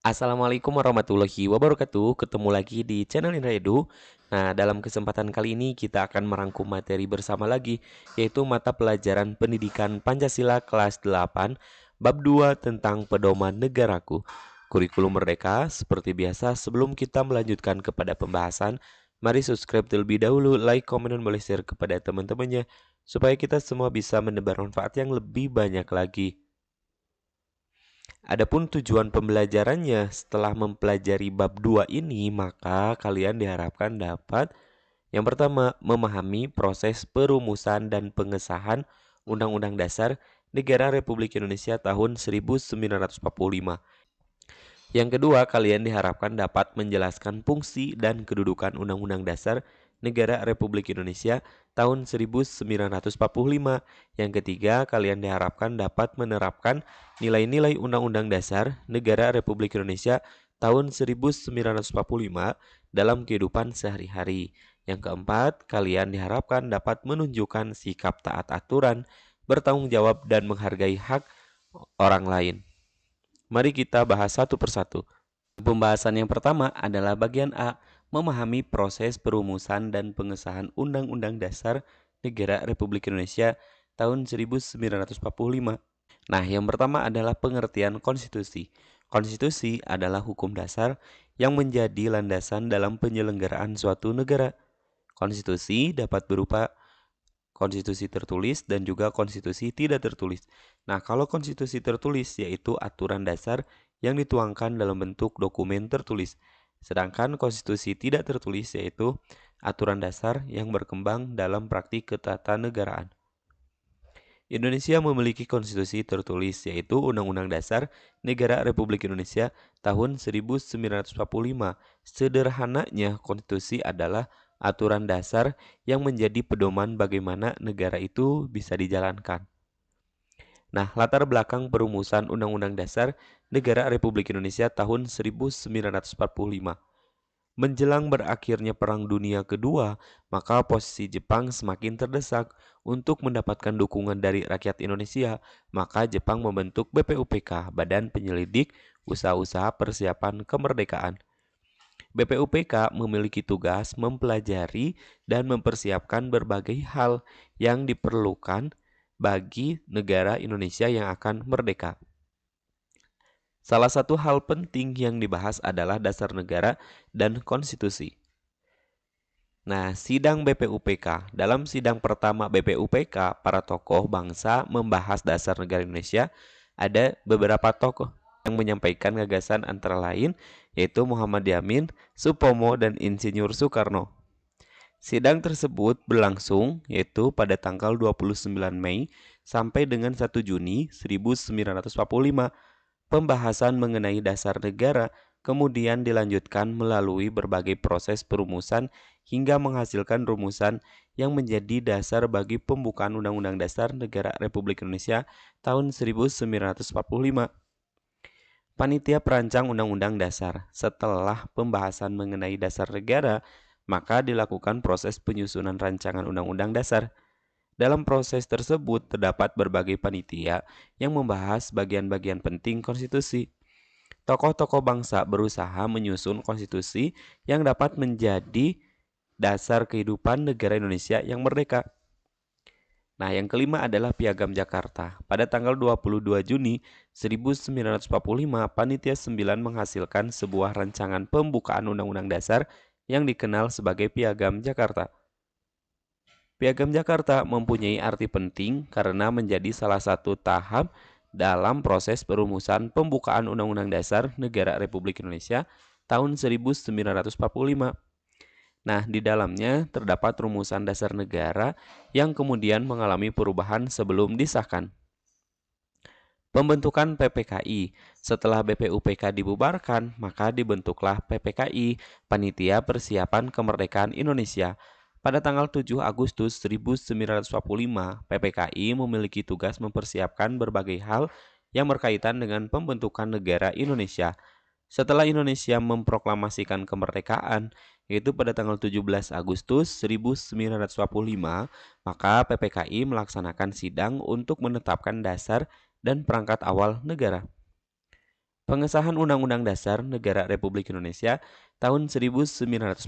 Assalamualaikum warahmatullahi wabarakatuh. Ketemu lagi di channel Indra Edu. Nah, dalam kesempatan kali ini kita akan merangkum materi bersama lagi, yaitu mata pelajaran Pendidikan Pancasila kelas 8, bab 2 tentang Pedoman Negaraku. Kurikulum Merdeka. Seperti biasa, sebelum kita melanjutkan kepada pembahasan, mari subscribe terlebih dahulu, like, komen, dan boleh share kepada teman-temannya, supaya kita semua bisa menebar manfaat yang lebih banyak lagi. Adapun tujuan pembelajarannya, setelah mempelajari bab 2 ini, maka kalian diharapkan dapat yang pertama, memahami proses perumusan dan pengesahan Undang-Undang Dasar Negara Republik Indonesia tahun 1945. Yang kedua, kalian diharapkan dapat menjelaskan fungsi dan kedudukan Undang-Undang Dasar Negara Republik Indonesia tahun 1945. Yang ketiga, kalian diharapkan dapat menerapkan nilai-nilai Undang-Undang Dasar Negara Republik Indonesia tahun 1945 dalam kehidupan sehari-hari. Yang keempat, kalian diharapkan dapat menunjukkan sikap taat aturan, bertanggung jawab, dan menghargai hak orang lain. Mari kita bahas satu persatu. Pembahasan yang pertama adalah bagian A, memahami proses perumusan dan pengesahan Undang-Undang Dasar Negara Republik Indonesia tahun 1945. Nah, yang pertama adalah pengertian konstitusi. Konstitusi adalah hukum dasar yang menjadi landasan dalam penyelenggaraan suatu negara. Konstitusi dapat berupa konstitusi tertulis dan juga konstitusi tidak tertulis. Nah, kalau konstitusi tertulis yaitu aturan dasar yang dituangkan dalam bentuk dokumen tertulis. Sedangkan konstitusi tidak tertulis yaitu aturan dasar yang berkembang dalam praktik ketatanegaraan. Indonesia memiliki konstitusi tertulis yaitu Undang-Undang Dasar Negara Republik Indonesia tahun 1945. Sederhananya, konstitusi adalah aturan dasar yang menjadi pedoman bagaimana negara itu bisa dijalankan. Nah, latar belakang perumusan Undang-Undang Dasar Negara Republik Indonesia tahun 1945. Menjelang berakhirnya Perang Dunia Kedua, maka posisi Jepang semakin terdesak untuk mendapatkan dukungan dari rakyat Indonesia. Maka Jepang membentuk BPUPK, Badan Penyelidik Usaha-usaha Persiapan Kemerdekaan. BPUPK memiliki tugas mempelajari dan mempersiapkan berbagai hal yang diperlukan bagi negara Indonesia yang akan merdeka. Salah satu hal penting yang dibahas adalah dasar negara dan konstitusi. Nah, sidang BPUPK. Dalam sidang pertama BPUPK, para tokoh bangsa membahas dasar negara Indonesia. Ada beberapa tokoh yang menyampaikan gagasan antara lain, yaitu Muhammad Yamin, Supomo, dan Insinyur Soekarno. Sidang tersebut berlangsung yaitu pada tanggal 29 Mei sampai dengan 1 Juni 1945. Pembahasan mengenai dasar negara kemudian dilanjutkan melalui berbagai proses perumusan hingga menghasilkan rumusan yang menjadi dasar bagi pembukaan Undang-Undang Dasar Negara Republik Indonesia tahun 1945. Panitia perancang Undang-Undang Dasar. Setelah pembahasan mengenai dasar negara, maka dilakukan proses penyusunan rancangan Undang-Undang Dasar. Dalam proses tersebut terdapat berbagai panitia yang membahas bagian-bagian penting konstitusi. Tokoh-tokoh bangsa berusaha menyusun konstitusi yang dapat menjadi dasar kehidupan negara Indonesia yang merdeka. Nah, yang kelima adalah Piagam Jakarta. Pada tanggal 22 Juni 1945, Panitia 9 menghasilkan sebuah rancangan pembukaan Undang-Undang Dasar yang dikenal sebagai Piagam Jakarta. Piagam Jakarta mempunyai arti penting karena menjadi salah satu tahap dalam proses perumusan pembukaan Undang-Undang Dasar Negara Republik Indonesia tahun 1945. Nah, di dalamnya terdapat rumusan dasar negara yang kemudian mengalami perubahan sebelum disahkan. Pembentukan PPKI. Setelah BPUPK dibubarkan, maka dibentuklah PPKI, Panitia Persiapan Kemerdekaan Indonesia. Pada tanggal 7 Agustus 1945, PPKI memiliki tugas mempersiapkan berbagai hal yang berkaitan dengan pembentukan negara Indonesia. Setelah Indonesia memproklamasikan kemerdekaan, yaitu pada tanggal 17 Agustus 1945, maka PPKI melaksanakan sidang untuk menetapkan dasar dan perangkat awal negara. Pengesahan Undang-Undang Dasar Negara Republik Indonesia tahun 1945.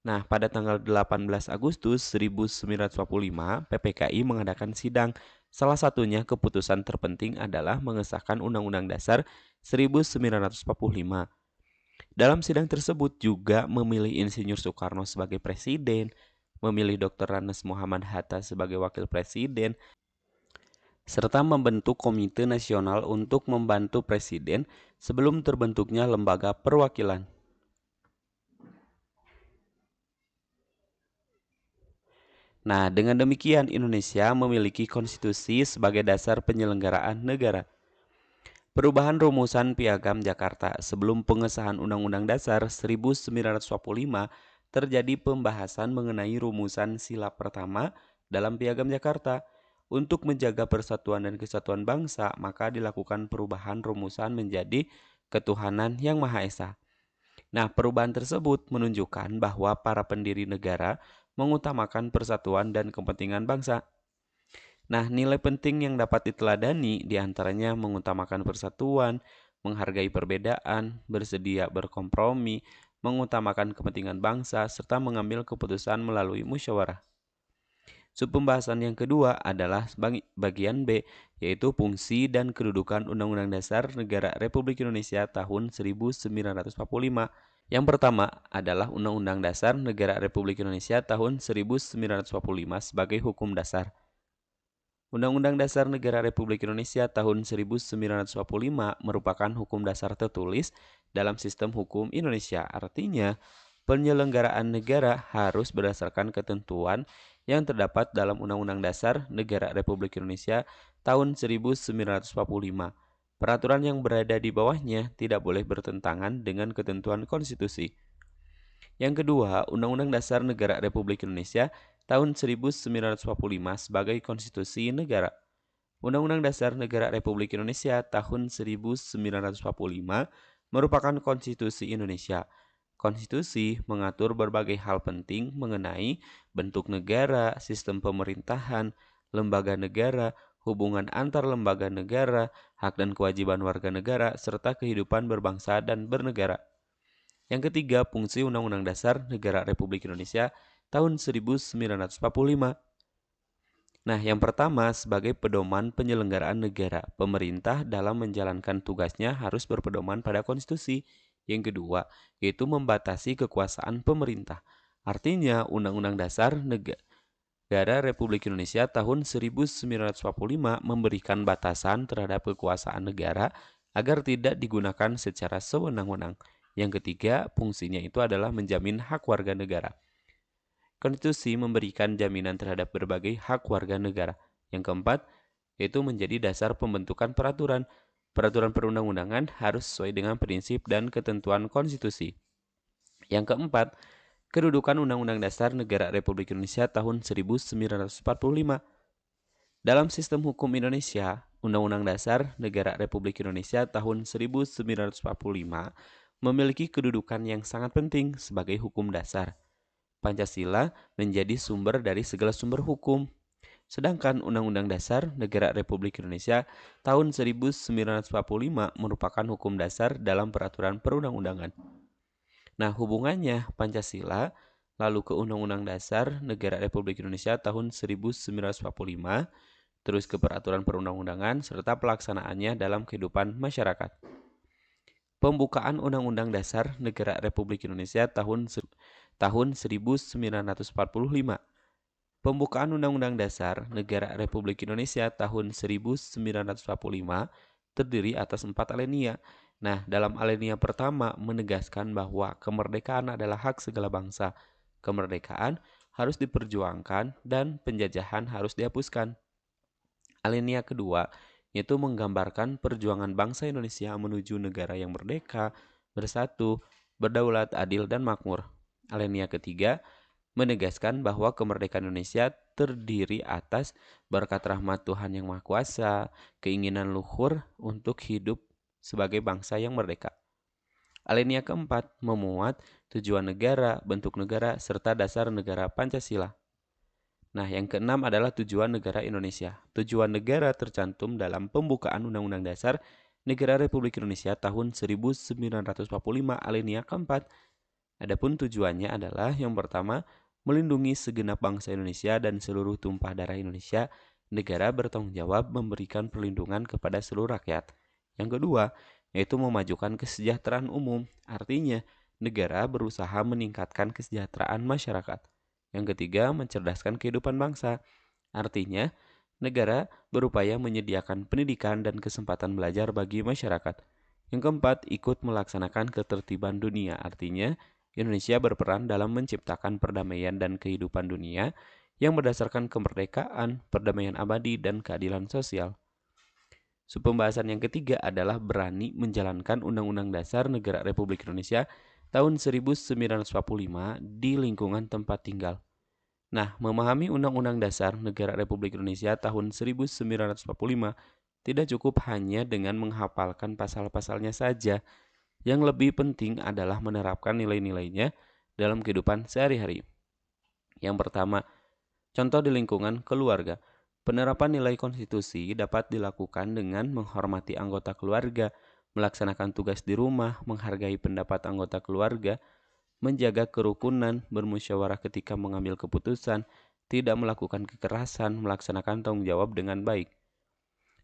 Nah, pada tanggal 18 Agustus 1945, PPKI mengadakan sidang. Salah satunya keputusan terpenting adalah mengesahkan Undang-Undang Dasar 1945. Dalam sidang tersebut juga memilih Insinyur Soekarno sebagai presiden, memilih Dr. Ranes Muhammad Hatta sebagai wakil presiden, serta membentuk Komite Nasional untuk membantu presiden sebelum terbentuknya lembaga perwakilan. Nah, dengan demikian Indonesia memiliki konstitusi sebagai dasar penyelenggaraan negara. Perubahan rumusan Piagam Jakarta sebelum pengesahan Undang-Undang Dasar 1945 terjadi pembahasan mengenai rumusan sila pertama dalam Piagam Jakarta. Untuk menjaga persatuan dan kesatuan bangsa, maka dilakukan perubahan rumusan menjadi ketuhanan yang Maha Esa. Nah, perubahan tersebut menunjukkan bahwa para pendiri negara mengutamakan persatuan dan kepentingan bangsa. Nah, nilai penting yang dapat diteladani diantaranya mengutamakan persatuan, menghargai perbedaan, bersedia berkompromi, mengutamakan kepentingan bangsa, serta mengambil keputusan melalui musyawarah. Subpembahasan yang kedua adalah bagian B, yaitu fungsi dan kedudukan Undang-Undang Dasar Negara Republik Indonesia tahun 1945. Yang pertama adalah Undang-Undang Dasar Negara Republik Indonesia tahun 1945 sebagai hukum dasar. Undang-Undang Dasar Negara Republik Indonesia tahun 1945 merupakan hukum dasar tertulis dalam sistem hukum Indonesia. Artinya, penyelenggaraan negara harus berdasarkan ketentuan yang terdapat dalam Undang-Undang Dasar Negara Republik Indonesia tahun 1945. Peraturan yang berada di bawahnya tidak boleh bertentangan dengan ketentuan konstitusi. Yang kedua, Undang-Undang Dasar Negara Republik Indonesia tahun 1945 sebagai konstitusi negara. Undang-Undang Dasar Negara Republik Indonesia tahun 1945 merupakan konstitusi Indonesia. Konstitusi mengatur berbagai hal penting mengenai bentuk negara, sistem pemerintahan, lembaga negara, hubungan antar lembaga negara, hak dan kewajiban warga negara, serta kehidupan berbangsa dan bernegara. Yang ketiga, fungsi Undang-Undang Dasar Negara Republik Indonesia tahun 1945. Nah, yang pertama, sebagai pedoman penyelenggaraan negara, pemerintah dalam menjalankan tugasnya harus berpedoman pada konstitusi. Yang kedua, yaitu membatasi kekuasaan pemerintah. Artinya, Undang-Undang Dasar Negara Republik Indonesia tahun 1945 memberikan batasan terhadap kekuasaan negara agar tidak digunakan secara sewenang-wenang. Yang ketiga, fungsinya itu adalah menjamin hak warga negara. Konstitusi memberikan jaminan terhadap berbagai hak warga negara. Yang keempat, yaitu menjadi dasar pembentukan peraturan. Peraturan perundang-undangan harus sesuai dengan prinsip dan ketentuan konstitusi. Yang keempat, kedudukan Undang-Undang Dasar Negara Republik Indonesia tahun 1945. Dalam sistem hukum Indonesia, Undang-Undang Dasar Negara Republik Indonesia tahun 1945 memiliki kedudukan yang sangat penting sebagai hukum dasar. Pancasila menjadi sumber dari segala sumber hukum. Sedangkan Undang-Undang Dasar Negara Republik Indonesia tahun 1945 merupakan hukum dasar dalam peraturan perundang-undangan. Nah, hubungannya Pancasila lalu ke Undang-Undang Dasar Negara Republik Indonesia tahun 1945, terus ke peraturan perundang-undangan serta pelaksanaannya dalam kehidupan masyarakat. Pembukaan Undang-Undang Dasar Negara Republik Indonesia tahun 1945. Pembukaan Undang-Undang Dasar Negara Republik Indonesia tahun 1945 terdiri atas 4 alinea. Nah, dalam alinea pertama menegaskan bahwa kemerdekaan adalah hak segala bangsa. Kemerdekaan harus diperjuangkan dan penjajahan harus dihapuskan. Alinea kedua yaitu menggambarkan perjuangan bangsa Indonesia menuju negara yang merdeka, bersatu, berdaulat, adil, dan makmur. Alinea ketiga menegaskan bahwa kemerdekaan Indonesia terdiri atas berkat rahmat Tuhan Yang Maha Kuasa, keinginan luhur untuk hidup sebagai bangsa yang merdeka. Alinea keempat memuat tujuan negara, bentuk negara, serta dasar negara Pancasila. Nah, yang keenam adalah tujuan negara Indonesia. Tujuan negara tercantum dalam pembukaan Undang-Undang Dasar Negara Republik Indonesia tahun 1945 alinea keempat. Adapun tujuannya adalah yang pertama, melindungi segenap bangsa Indonesia dan seluruh tumpah darah Indonesia. Negara bertanggung jawab memberikan perlindungan kepada seluruh rakyat. Yang kedua, yaitu memajukan kesejahteraan umum. Artinya, negara berusaha meningkatkan kesejahteraan masyarakat. Yang ketiga, mencerdaskan kehidupan bangsa. Artinya, negara berupaya menyediakan pendidikan dan kesempatan belajar bagi masyarakat. Yang keempat, ikut melaksanakan ketertiban dunia. Artinya, Indonesia berperan dalam menciptakan perdamaian dan kehidupan dunia yang berdasarkan kemerdekaan, perdamaian abadi, dan keadilan sosial. Pembahasan yang ketiga adalah berani menjalankan Undang-Undang Dasar Negara Republik Indonesia tahun 1945 di lingkungan tempat tinggal. Nah, memahami Undang-Undang Dasar Negara Republik Indonesia tahun 1945 tidak cukup hanya dengan menghafalkan pasal-pasalnya saja. Yang lebih penting adalah menerapkan nilai-nilainya dalam kehidupan sehari-hari. Yang pertama, contoh di lingkungan keluarga. Penerapan nilai konstitusi dapat dilakukan dengan menghormati anggota keluarga, melaksanakan tugas di rumah, menghargai pendapat anggota keluarga, menjaga kerukunan, bermusyawarah ketika mengambil keputusan, tidak melakukan kekerasan, melaksanakan tanggung jawab dengan baik.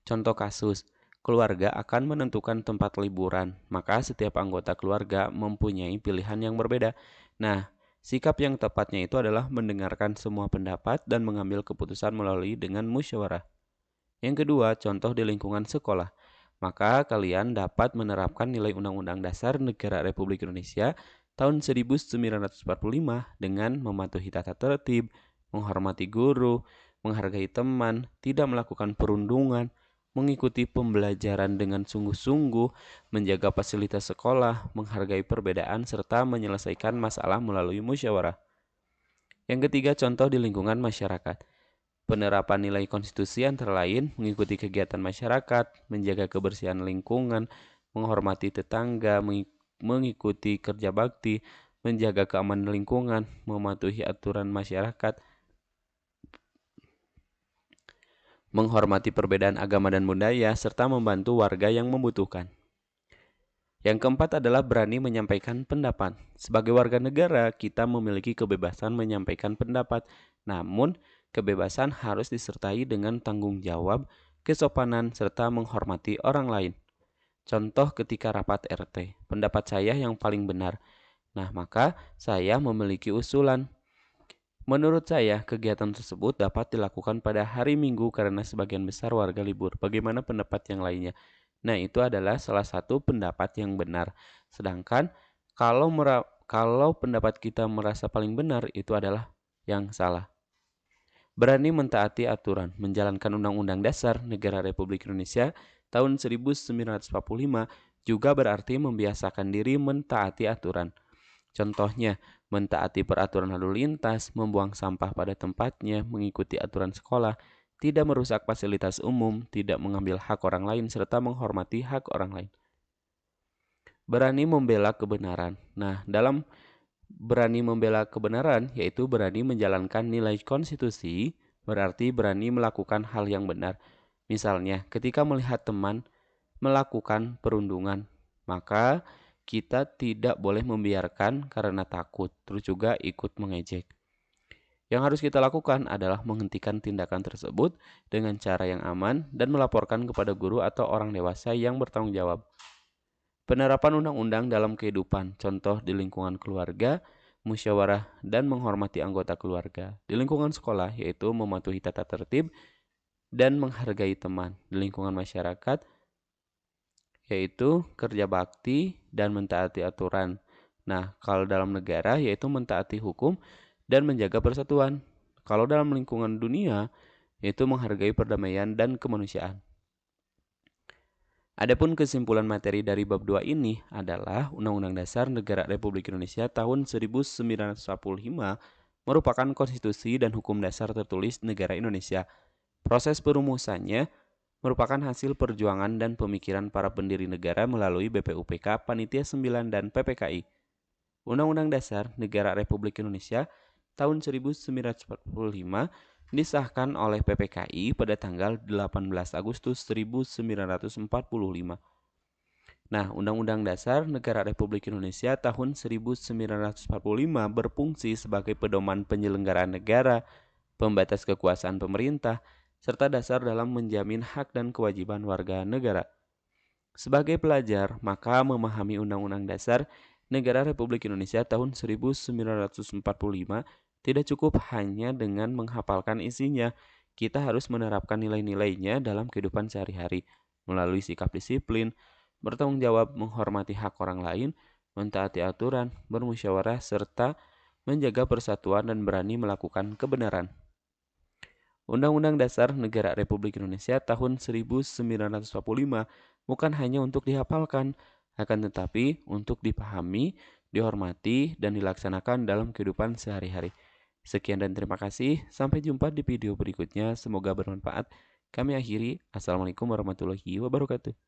Contoh kasus, keluarga akan menentukan tempat liburan, maka setiap anggota keluarga mempunyai pilihan yang berbeda. Nah, sikap yang tepatnya itu adalah mendengarkan semua pendapat dan mengambil keputusan melalui dengan musyawarah. Yang kedua, contoh di lingkungan sekolah. Maka kalian dapat menerapkan nilai Undang-Undang Dasar Negara Republik Indonesia tahun 1945 dengan mematuhi tata tertib, menghormati guru, menghargai teman, tidak melakukan perundungan, mengikuti pembelajaran dengan sungguh-sungguh, menjaga fasilitas sekolah, menghargai perbedaan, serta menyelesaikan masalah melalui musyawarah. Yang ketiga, contoh di lingkungan masyarakat. Penerapan nilai konstitusi antara lain mengikuti kegiatan masyarakat, menjaga kebersihan lingkungan, menghormati tetangga, mengikuti kerja bakti, menjaga keamanan lingkungan, mematuhi aturan masyarakat, menghormati perbedaan agama dan budaya, serta membantu warga yang membutuhkan. Yang keempat adalah berani menyampaikan pendapat. Sebagai warga negara, kita memiliki kebebasan menyampaikan pendapat. Namun, kebebasan harus disertai dengan tanggung jawab, kesopanan, serta menghormati orang lain. Contoh ketika rapat RT, pendapat saya yang paling benar. Nah, maka saya memiliki usulan. Menurut saya, kegiatan tersebut dapat dilakukan pada hari Minggu karena sebagian besar warga libur. Bagaimana pendapat yang lainnya? Nah, itu adalah salah satu pendapat yang benar. Sedangkan kalau pendapat kita merasa paling benar, itu adalah yang salah. Berani mentaati aturan, menjalankan Undang-Undang Dasar Negara Republik Indonesia tahun 1945 juga berarti membiasakan diri mentaati aturan. Contohnya, mentaati peraturan lalu lintas, membuang sampah pada tempatnya, mengikuti aturan sekolah, tidak merusak fasilitas umum, tidak mengambil hak orang lain, serta menghormati hak orang lain. Berani membela kebenaran. Nah, dalam berani membela kebenaran, yaitu berani menjalankan nilai konstitusi, berarti berani melakukan hal yang benar. Misalnya, ketika melihat teman melakukan perundungan, maka kita tidak boleh membiarkan karena takut, terus juga ikut mengejek. Yang harus kita lakukan adalah menghentikan tindakan tersebut dengan cara yang aman dan melaporkan kepada guru atau orang dewasa yang bertanggung jawab. Penerapan undang-undang dalam kehidupan, contoh di lingkungan keluarga, musyawarah, dan menghormati anggota keluarga. Di lingkungan sekolah, yaitu mematuhi tata tertib dan menghargai teman. Di lingkungan masyarakat, yaitu kerja bakti dan mentaati aturan. Nah, kalau dalam negara yaitu mentaati hukum dan menjaga persatuan. Kalau dalam lingkungan dunia yaitu menghargai perdamaian dan kemanusiaan. Adapun kesimpulan materi dari bab 2 ini adalah Undang-Undang Dasar Negara Republik Indonesia tahun 1945 merupakan konstitusi dan hukum dasar tertulis negara Indonesia. Proses perumusannya merupakan hasil perjuangan dan pemikiran para pendiri negara melalui BPUPK, Panitia 9, dan PPKI. Undang-Undang Dasar Negara Republik Indonesia tahun 1945 disahkan oleh PPKI pada tanggal 18 Agustus 1945. Nah, Undang-Undang Dasar Negara Republik Indonesia tahun 1945 berfungsi sebagai pedoman penyelenggaraan negara, pembatas kekuasaan pemerintah, serta dasar dalam menjamin hak dan kewajiban warga negara. Sebagai pelajar, maka memahami Undang-Undang Dasar Negara Republik Indonesia tahun 1945 tidak cukup hanya dengan menghafalkan isinya. Kita harus menerapkan nilai-nilainya dalam kehidupan sehari-hari melalui sikap disiplin, bertanggung jawab, menghormati hak orang lain, mentaati aturan, bermusyawarah, serta menjaga persatuan dan berani melakukan kebenaran. Undang-Undang Dasar Negara Republik Indonesia tahun 1945 bukan hanya untuk dihafalkan, akan tetapi untuk dipahami, dihormati, dan dilaksanakan dalam kehidupan sehari-hari. Sekian dan terima kasih. Sampai jumpa di video berikutnya. Semoga bermanfaat. Kami akhiri. Assalamualaikum warahmatullahi wabarakatuh.